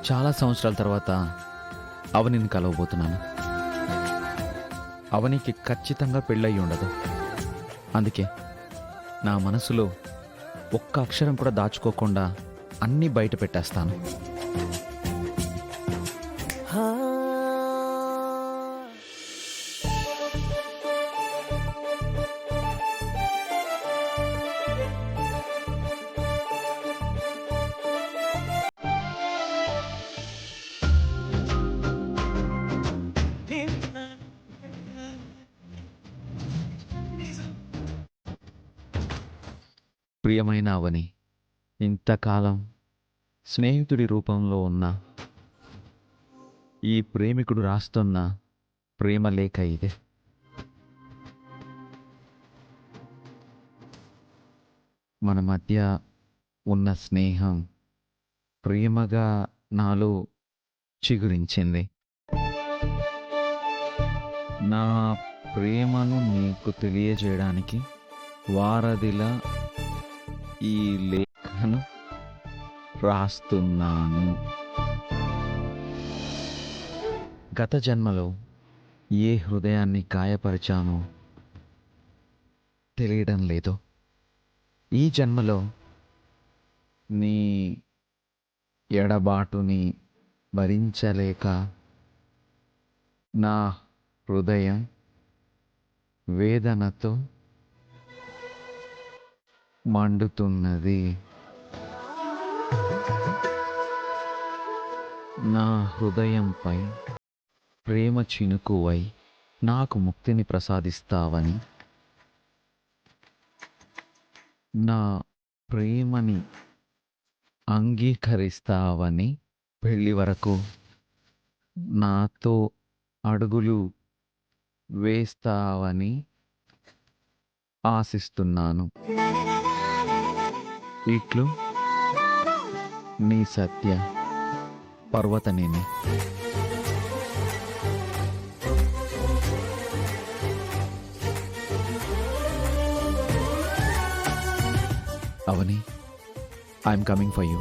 చాలా సంవత్సరాల తర్వాత అవనిని కలవబోతున్నాను. అవనికి ఖచ్చితంగా పెళ్ళయి ఉండదు. అందుకే నా మనసులో ఒక్క అక్షరం కూడా దాచుకోకుండా అన్నీ బయట పెట్టేస్తాను. ప్రియమైన అవని, ఇంతకాలం స్నేహితుడి రూపంలో ఉన్న ఈ ప్రేమికుడు రాస్తున్న ప్రేమ లేఖ ఇదే. మన మధ్య ఉన్న స్నేహం ప్రేమగా నాలో చిగురించింది. నా ప్రేమను నీకు తెలియజేయడానికి వారధిలా ఈ లేఖను రాస్తున్నాను. గత జన్మలో ఏ హృదయాన్ని గాయపరిచానో తెలియడం లేదు. ఈ జన్మలో నీ ఎడబాటుని భరించలేక నా హృదయం వేదనతో మండుతున్నది. నా హృదయంపై ప్రేమ చినుకువై నాకు ముక్తిని ప్రసాదిస్తావని, నా ప్రేమని అంగీకరిస్తావని, పెళ్లి వరకు నాతో అడుగులు వేస్తావని ఆశిస్తున్నాను. ఇట్లు నీ సత్య పర్వతనేని. అవని, ఐఎమ్ కమింగ్ ఫర్ యూ.